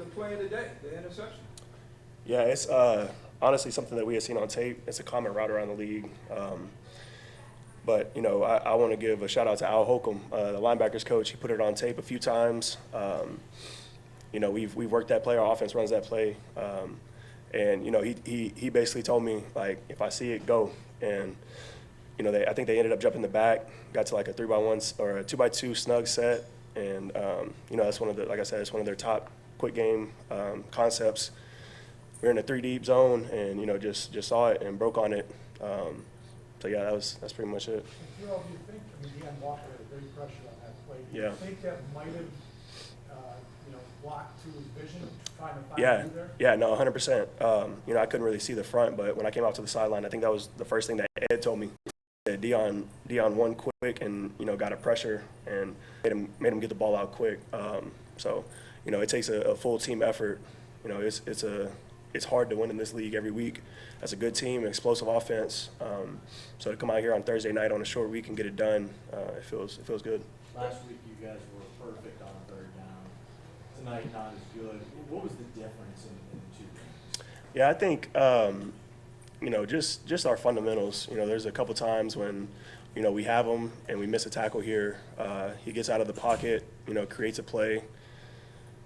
the play of the day, the interception? Yeah, it's honestly something that we had seen on tape. It's a common route around the league. But, I want to give a shout-out to Al Holcomb, the linebackers coach. He put it on tape a few times. We've worked that play. Our offense runs that play. And he basically told me, like, if I see it, go. And, I think they ended up jumping the back, got to like a 3x1 or a 2x2 snug set. And, that's like I said, it's one of their top quick game concepts. We're in a 3-deep zone and, just saw it and broke on it. So yeah, that's pretty much it. Do you think, Deion Walker had a great pressure on that play. Do Yeah. you think that might have, blocked to his vision, trying to find Yeah, you there? yeah, no, 100%. I couldn't really see the front, but when I came out to the sideline, I think that was the first thing that Ed told me. That Deion won quick and got a pressure and made him get the ball out quick. So it takes a full team effort. It's hard to win in this league every week. That's a good team, explosive offense. So to come out here on Thursday night on a short week and get it done, it feels good. Last week you guys were perfect on third down. Tonight not as good. What was the difference in the two games? Yeah, I think just our fundamentals. There's a couple times when we have him and we miss a tackle here. He gets out of the pocket, creates a play.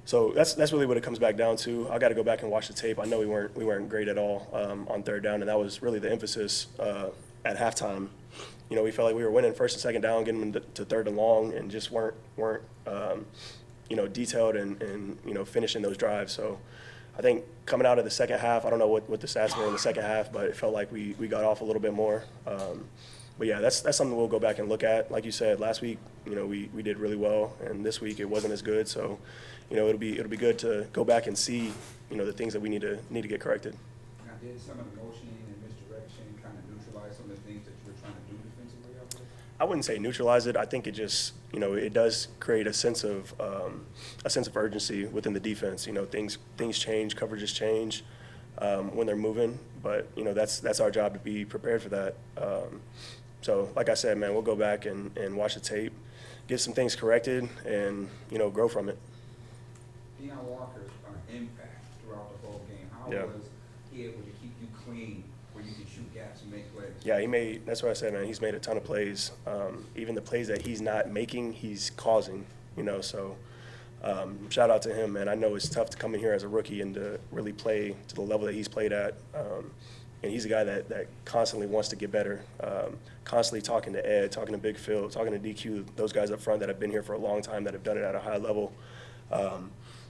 So that's really what it comes back down to. I got to go back and watch the tape. I know we weren't great at all on third down, and that was really the emphasis at halftime. We felt like we were winning first and second down, getting them to third and long, and just weren't detailed and finishing those drives. So I think coming out of the second half, I don't know what the stats were in the second half, but it felt like we got off a little bit more. But yeah, that's something we'll go back and look at. Like you said, last week, we did really well, and this week it wasn't as good. So, it'll be good to go back and see, the things that we need to get corrected. Now, did some of the motioning and misdirection kind of neutralize some of the things that you were trying to do defensively out there? I wouldn't say neutralize it. I think it just, it does create a sense of urgency within the defense. Things change, coverages change when they're moving, but that's our job to be prepared for that. So, like I said, man, we'll go back and watch the tape, get some things corrected, and grow from it. Deion Walker's impact throughout the whole game. How was he able to keep you clean where you can shoot gaps and make plays? Yeah, that's what I said, man. He's made a ton of plays. Even the plays that he's not making, he's causing, So shout out to him, man. I know it's tough to come in here as a rookie and to really play to the level that he's played at. And he's a guy that constantly wants to get better, constantly talking to Ed, talking to Big Phil, talking to DQ, those guys up front that have been here for a long time, that have done it at a high level.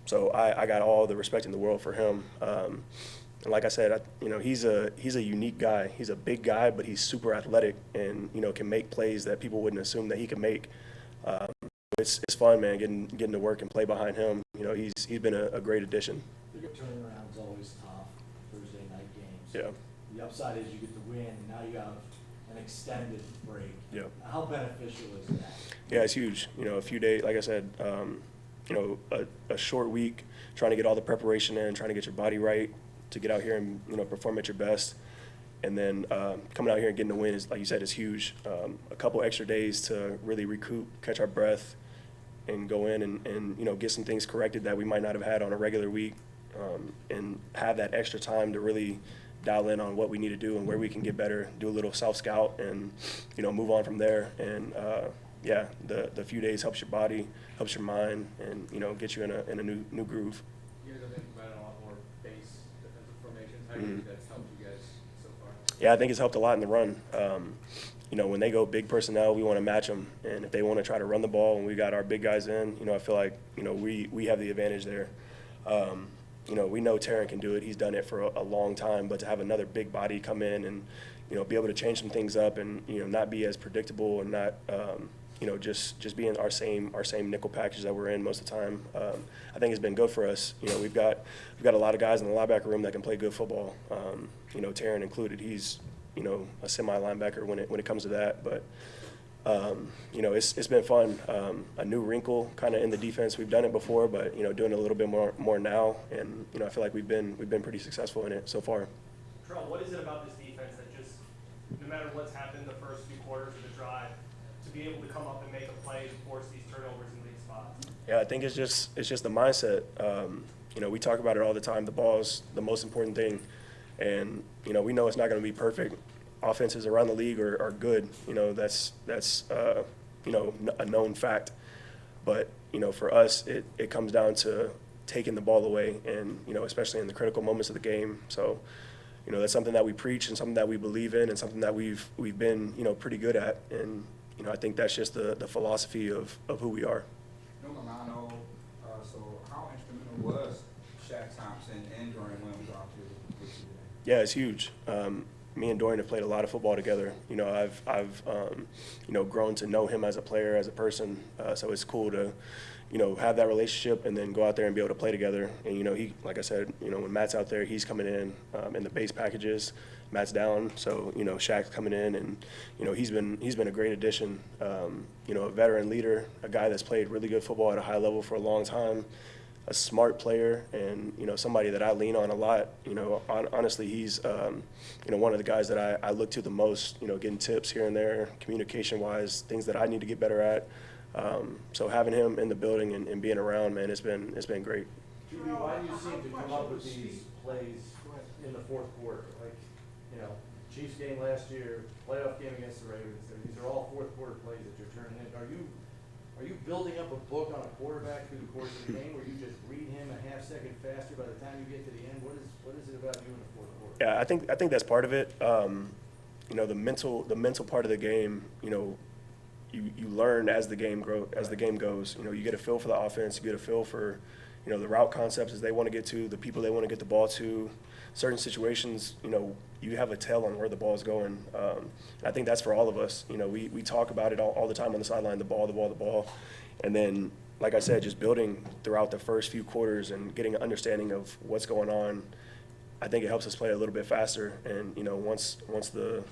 So I got all the respect in the world for him. And like I said, he's a unique guy. He's a big guy, but he's super athletic and can make plays that people wouldn't assume that he could make. It's fun, man, getting to work and play behind him. He's been a great addition. The turnaround's always tough. Thursday night games. Yeah. The upside is you get the win, and now you have an extended break. Yeah. How beneficial is that? Yeah, it's huge. A few days, like I said, a short week, trying to get all the preparation in, trying to get your body right to get out here and perform at your best, and then coming out here and getting the win is, like you said, is huge. A couple extra days to really recoup, catch our breath, and go in and get some things corrected that we might not have had on a regular week, and have that extra time to really dial in on what we need to do and where we can get better, do a little self-scout, and move on from there. And yeah, the few days helps your body, helps your mind, and gets you in a new groove. You guys have implemented a lot more base defensive formations. How do you think that's helped you guys so far? Yeah, I think it's helped a lot in the run. When they go big personnel, we want to match them, and if they want to try to run the ball and we got our big guys in, I feel like we have the advantage there. We know Terrell can do it. He's done it for a long time, but to have another big body come in and be able to change some things up and not be as predictable and not just being our same nickel package that we're in most of the time, I think has been good for us. We've got a lot of guys in the linebacker room that can play good football. Terrell included. He's a semi linebacker when it comes to that, but it's been fun. A new wrinkle kind of in the defense. We've done it before, but doing it a little bit more now, and I feel like we've been pretty successful in it so far. Terrell, what is it about this defense that just, no matter what's happened the first few quarters of the drive, to be able to come up and make a play and force these turnovers in these spots? Yeah, I think it's just the mindset. we talk about it all the time. The ball's the most important thing. And, we know it's not going to be perfect. Offenses around the league are good. That's a known fact. But, for us, it comes down to taking the ball away and, especially in the critical moments of the game. So, that's something that we preach and something that we believe in and something that we've been, pretty good at. And, I think that's just the philosophy of who we are. No, Milano, so how instrumental was Shaq Thompson and Dorian Williams out there with you? Yeah, it's huge. Me and Dorian have played a lot of football together. I've grown to know him as a player, as a person. So it's cool to, have that relationship and then go out there and be able to play together. And, he, like I said, when Matt's out there, he's coming in the base packages. Matt's down, so, Shaq's coming in, and, he's been a great addition. A veteran leader, a guy that's played really good football at a high level for a long time, a smart player, and, somebody that I lean on a lot. Honestly, he's, one of the guys that I look to the most, getting tips here and there, communication-wise, things that I need to get better at. So having him in the building and being around, man, it's been great. Judy, why do you seem to come up with these plays in the fourth quarter? Like, Chiefs game last year, playoff game against the Ravens. These are all fourth quarter plays that you're turning in. Are you building up a book on a quarterback through the course of the game, where you just read him a half second faster by the time you get to the end? What is it about you in the fourth quarter? Yeah, I think that's part of it. The mental part of the game, you learn as the game goes. You get a feel for the offense, you get a feel for, the route concepts as they want to get to, the people they want to get the ball to. Certain situations, you have a tell on where the ball is going. I think that's for all of us. We talk about it all the time on the sideline, the ball. And then, like I said, just building throughout the first few quarters and getting an understanding of what's going on. I think it helps us play a little bit faster. And, once the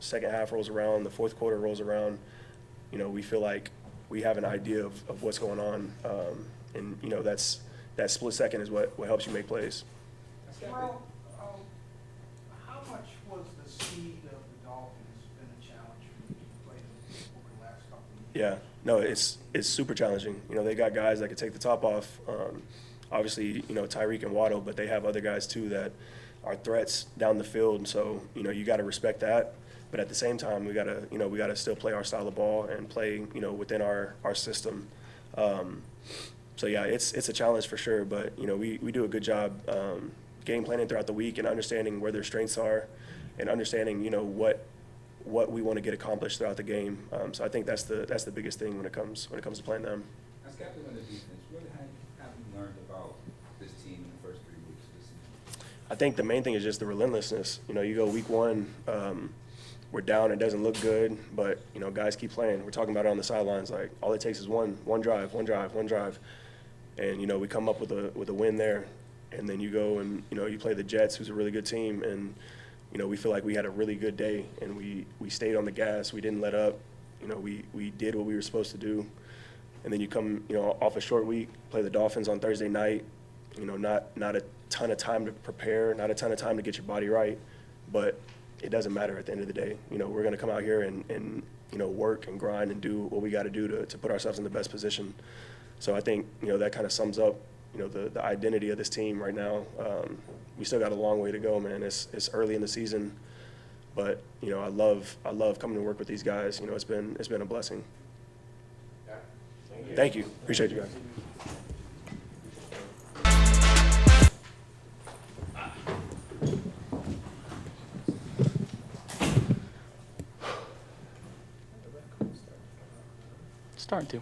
second half rolls around, the fourth quarter rolls around, we feel like we have an idea of what's going on. And, that split second is what helps you make plays. Terrell, how much was the speed of the Dolphins been a challenge for you to play over the last couple of years? Yeah, no, it's super challenging. They got guys that can take the top off. Obviously, Tyreek and Waddle, but they have other guys too that are threats down the field. And so, you got to respect that. But at the same time, we gotta still play our style of ball and play, within our system. So yeah, it's a challenge for sure. But we do a good job game planning throughout the week and understanding where their strengths are, and understanding what we want to get accomplished throughout the game. So I think that's the biggest thing when it comes to playing them. As captain of the defense, what have you learned about this team in the first 3 weeks of the season? I think the main thing is just the relentlessness. You go week one, we're down, it doesn't look good, but guys keep playing. We're talking about it on the sidelines, like all it takes is one drive, and we come up with a win there, and then you go and you play the Jets, who's a really good team, and we feel like we had a really good day, and we stayed on the gas, we didn't let up, we did what we were supposed to do, and then you come off a short week, play the Dolphins on Thursday night, not a ton of time to prepare, not a ton of time to get your body right, but it doesn't matter at the end of the day. We're going to come out here and work and grind and do what we got to do to put ourselves in the best position. So I think, that kind of sums up, the identity of this team right now. We still got a long way to go, man. It's early in the season, but, I love coming to work with these guys. It's been a blessing. Thank you. Appreciate you guys. Starting to.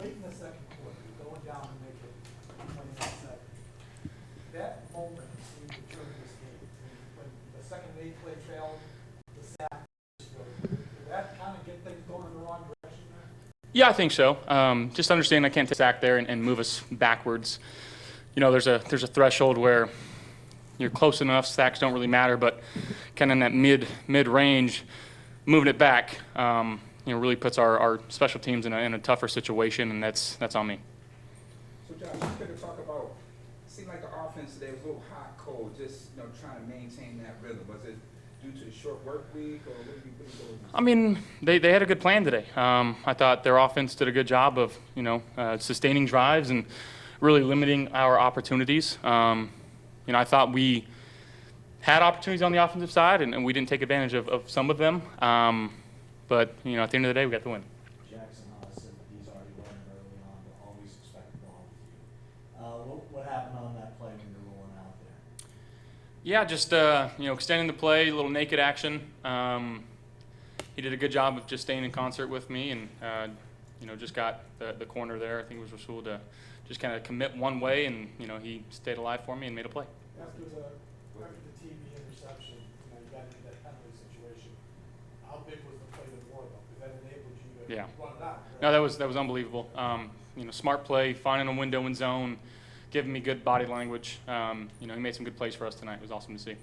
Late in the second quarter, you're going down and make it 29-7. That moment seemed to turn this game. When the second and 8th play failed, the sack, did that kind of get things going in the wrong direction there? Yeah, I think so. Just understand I can't take a sack there and move us backwards. There's a threshold where you're close enough, sacks don't really matter, but kind of in that mid range, moving it back, really puts our special teams in a tougher situation, and that's on me. So Josh, you could have talked about, it seemed like the offense today was a little hot, cold, just trying to maintain that rhythm. Was it due to the short work week, or what do you I mean, they had a good plan today. I thought their offense did a good job of, sustaining drives and really limiting our opportunities. I thought we had opportunities on the offensive side, and we didn't take advantage of some of them. But, at the end of the day, we got the win. Jackson said that he's already learned early on to always expect the ball with you. What happened on that play when you're rolling out there? Yeah, just, extending the play, a little naked action. He did a good job of just staying in concert with me and, just got the corner there. I think it was Rasul to just kind of commit one way, and, he stayed alive for me and made a play. After the TV interception, you got into that penalty situation. How big was the play to Ward, though? Because that enabled you to Yeah. run it out. Right? No, that was unbelievable. Smart play, finding a window in zone, giving me good body language. He made some good plays for us tonight. It was awesome to see.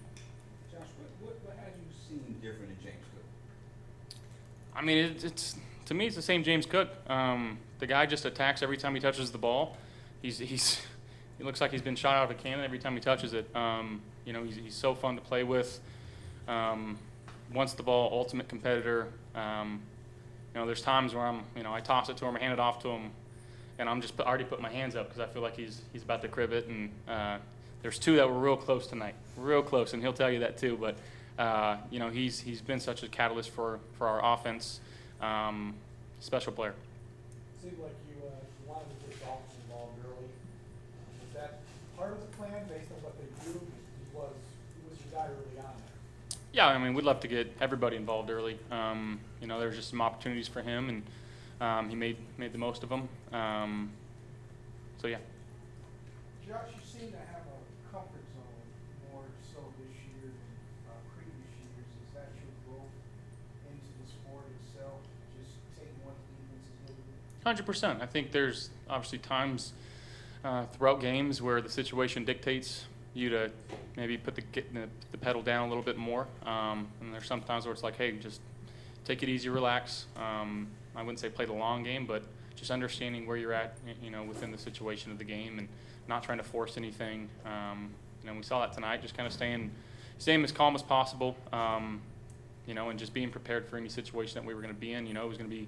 Josh, what had you seen different in James Cook? I mean, it's to me, it's the same James Cook. The guy just attacks every time he touches the ball. He looks like he's been shot out of a cannon every time he touches it. He's so fun to play with. Wants the ball, ultimate competitor. There's times where I toss it to him or hand it off to him, and I'm just already putting my hands up because I feel like he's about to crib it. And there's two that were real close tonight, real close, and he'll tell you that too. But he's been such a catalyst for our offense. Special player. It seemed like you wanted to get Dolphins involved early. Was that part of the plan based on what they do? He was your guy early on there. Yeah, I mean, we'd love to get everybody involved early. There's just some opportunities for him, and he made the most of them. So yeah. Josh, you seem to have a comfort zone more so this year than previous years. Is that your growth into the sport itself? Just taking what the defense is giving you? 100%. I think there's obviously times throughout games where the situation dictates you to maybe put the pedal down a little bit more. And there's some times where it's like, hey, just take it easy, relax. I wouldn't say play the long game, but just understanding where you're at, within the situation of the game and not trying to force anything. We saw that tonight, just kind of staying as calm as possible, and just being prepared for any situation that we were going to be in. It was going to be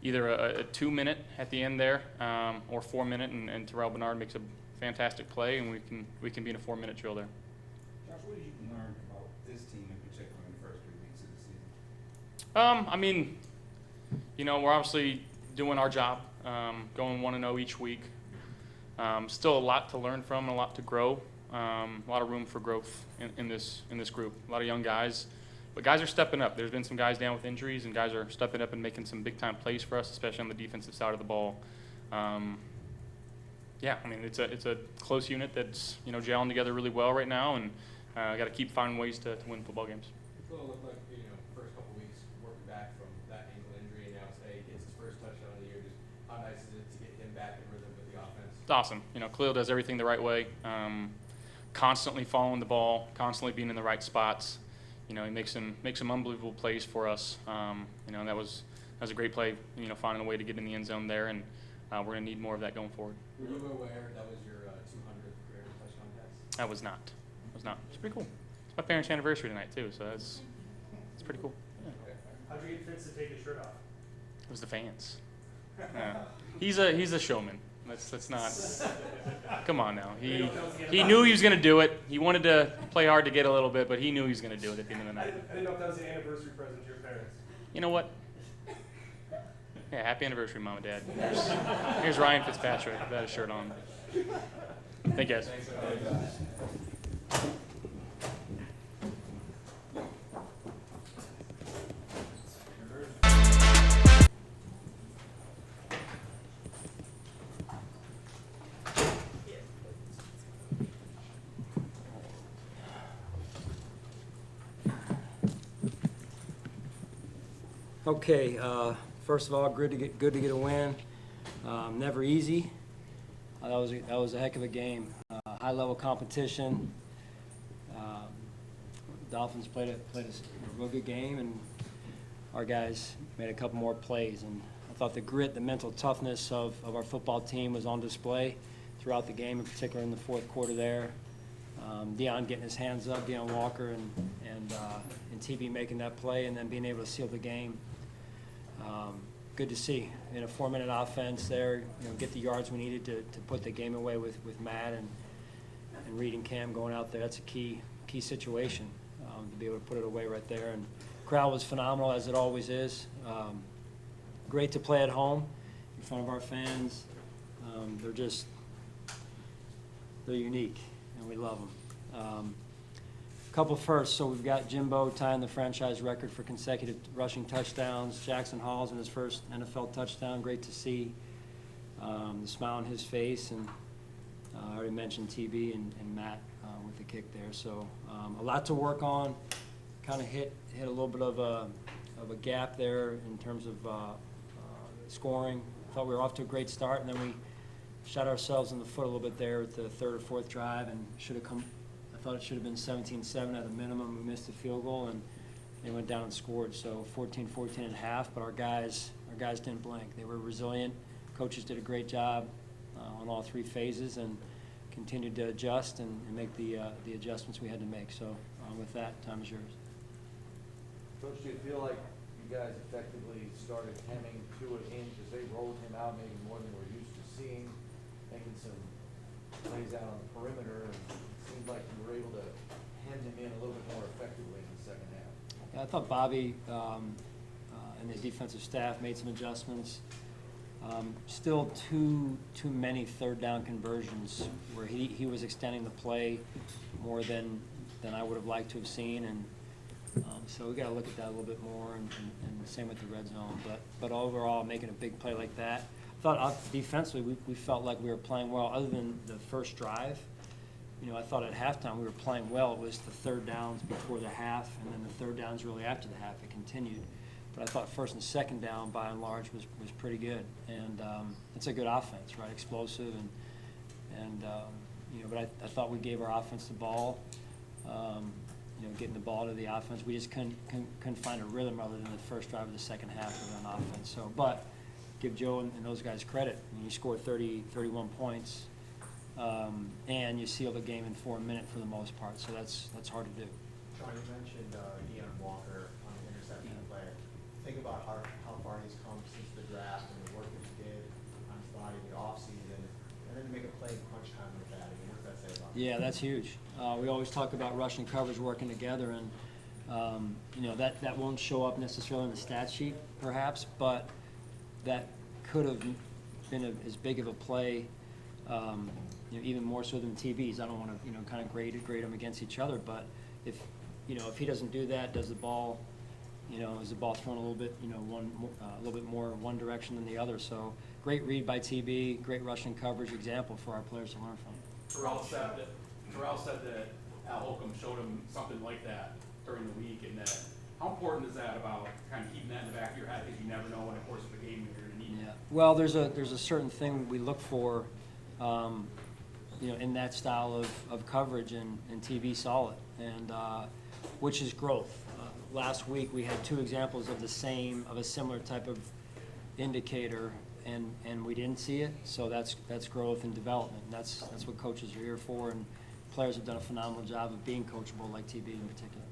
either a 2-minute at the end there, or 4-minute, and Terrel Bernard makes a fantastic play, and we can be in a 4-minute drill there. Josh, what did you learn about this team in particular in the first 3 weeks of the season? We're obviously doing our job, going 1-0 each week. Still a lot to learn from, a lot to grow. A lot of room for growth in this group. A lot of young guys. But guys are stepping up. There's been some guys down with injuries, and guys are stepping up and making some big-time plays for us, especially on the defensive side of the ball. It's a close unit that's gelling together really well right now, and got to keep finding ways to win football games. It's going to look like, first couple weeks working back from that ankle injury, and now today he gets his first touchdown of the year. Just how nice is it to get him back in rhythm with the offense? It's awesome. Khalil does everything the right way, constantly following the ball, constantly being in the right spots. He makes some unbelievable plays for us. And that was a great play. Finding a way to get in the end zone there, and we're going to need more of that going forward. Were you aware that was your 200th career touchdown pass? I was not. It's pretty cool. It's my parents' anniversary tonight too, so it's pretty cool. Yeah. How'd you get Fitz to take his shirt off? It was the fans. He's a showman. Let's not. Come on now. He knew he was going to do it. He wanted to play hard to get a little bit, but he knew he was going to do it at the end of the night. I didn't know if that was an anniversary present to your parents. You know what? Yeah, happy anniversary, Mom and Dad. Here's Ryan Fitzpatrick without his shirt on. Thank you, guys. Okay, first of all, good to get a win. Never easy. That was a heck of a game. High level competition. Dolphins played a real good game, and our guys made a couple more plays. And I thought the grit, the mental toughness of our football team was on display throughout the game, in particular in the fourth quarter there. Deion getting his hands up, Deion Walker and TB making that play, and then being able to seal the game. Good to see in a 4-minute offense there, get the yards we needed to put the game away with Matt and Reed and Cam going out there. That's a key situation to be able to put it away right there. And crowd was phenomenal, as it always is. Great to play at home in front of our fans. They're unique, and we love them. Couple firsts. So we've got Jimbo tying the franchise record for consecutive rushing touchdowns. Jackson Hall's in his first NFL touchdown. Great to see the smile on his face. And I already mentioned TB and Matt with the kick there. So a lot to work on. Kind of hit a little bit of a gap there in terms of scoring. Thought we were off to a great start, and then we shot ourselves in the foot a little bit there at the third or fourth drive, and should have come. I thought it should have been 17-7 at a minimum. We missed the field goal, and they went down and scored. So 14-14 and a half. But our guys didn't blink. They were resilient. Coaches did a great job on all three phases, and continued to adjust and make the adjustments we had to make. So with that, time is yours. Coach, do you feel like you guys effectively started hemming to it in because they rolled him out maybe more than we're used to seeing, making some plays out on the perimeter, and it seemed like you were able to hem him in a little bit more effectively in the second half? Yeah, I thought Bobby and the defensive staff made some adjustments. Still too many third down conversions where he was extending the play more than I would have liked to have seen, and so we got to look at that a little bit more, and same with the red zone. But overall, making a big play like that, I thought defensively we felt like we were playing well. Other than the first drive, I thought at halftime we were playing well. It was the third downs before the half, and then the third downs really after the half. It continued. But I thought first and second down, by and large, was pretty good. And it's a good offense, right? Explosive, but I thought we gave our offense the ball. Getting the ball to the offense, we just couldn't find a rhythm other than the first drive of the second half of an offense. So, but give Joe and those guys credit. I mean, you scored 31 points, and you sealed the game in 4 minutes for the most part. So that's hard to do. Sean, you mentioned Deion Walker on the interception play. Think about how far he's come since the draft and the work that he did on his body in the offseason, and then to make a play in crunch time like that. I mean, what does that say about him? Yeah, that's huge. We always talk about rush and coverage working together, and that won't show up necessarily in the stat sheet, perhaps, but that could have been as big of a play, even more so than TB's. I don't want to kind of grade them against each other, but if he doesn't do that, is the ball thrown a little bit a little bit more one direction than the other? So great read by TB, great rushing coverage example for our players to learn from. Terrell said that Al Holcomb showed him something like that during the week, and that how important is that about kind of keeping that in the back of your head, because you never know in the course of a game when you're going to need it? Yeah. Well, there's a certain thing we look for, in that style of coverage, and TB saw it, and which is growth. Last week we had two examples of a similar type of indicator, and we didn't see it. So that's growth and development. That's what coaches are here for, and players have done a phenomenal job of being coachable, like TB in particular.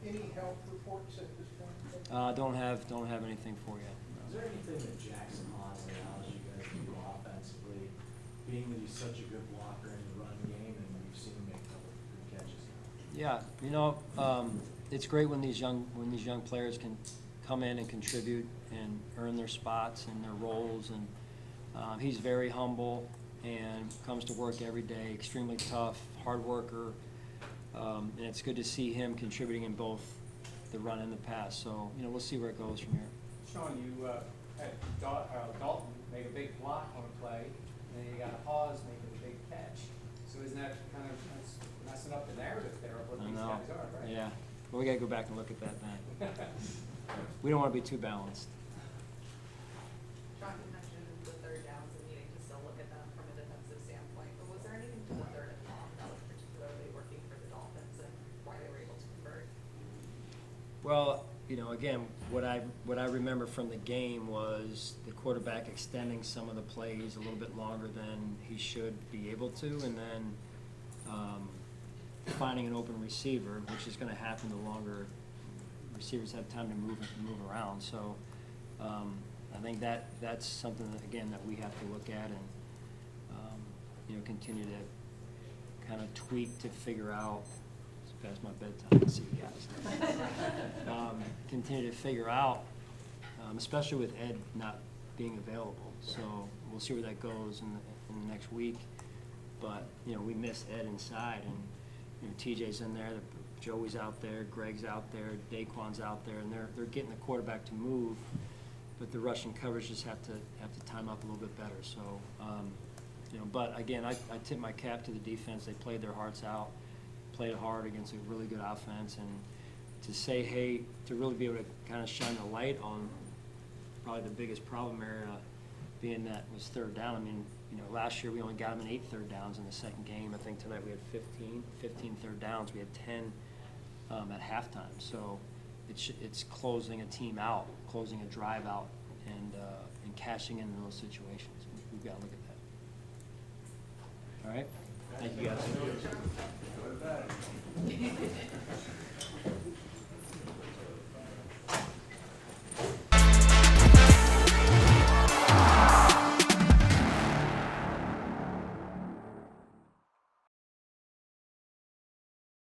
Any health reports at this point? Don't have anything for you. Is there anything that Jackson Haas allows you guys to do offensively, being that he's such a good blocker in the run game, and we've seen him make a couple of good catches now? Yeah, it's great when these young players can come in and contribute and earn their spots and their roles, and he's very humble and comes to work every day, extremely tough, hard worker, and it's good to see him contributing in both the run and the pass. So we'll see where it goes from here. Sean, you had Dalton make a big block on a play, and then you got Hawes making a big catch. So isn't that kind of messing up the narrative there of what these guys are, right? Yeah. Well, we got to go back and look at that then. We don't want to be too balanced. Sean, you mentioned the third downs and needing to still look at them from a defensive standpoint, but was there anything to the third and long that was particularly working for the Dolphins and why they were able to convert? Well, again, what I remember from the game was the quarterback extending some of the plays a little bit longer than he should be able to, and then finding an open receiver, which is going to happen the longer receivers have time to move around. So I think that's something that, again, that we have to look at and continue to kind of tweak to figure out. It's past my bedtime. See you guys. Continue to figure out, especially with Ed not being available. So we'll see where that goes in the next week. But we miss Ed inside, and TJ's in there, Joey's out there, Greg's out there, Daquan's out there, and they're getting the quarterback to move. But the rushing coverage just have to time up a little bit better. So, but again, I tip my cap to the defense. They played their hearts out, played hard against a really good offense, and to say, hey, to really be able to kind of shine the light on probably the biggest problem area being that was third down. I mean, last year we only got them in 8 third downs in the second game. I think tonight we had 15 third downs. We had 10 at halftime. So it's closing a team out, closing a drive out, and cashing in those situations. We've got to look at that. All right? Thank you, guys.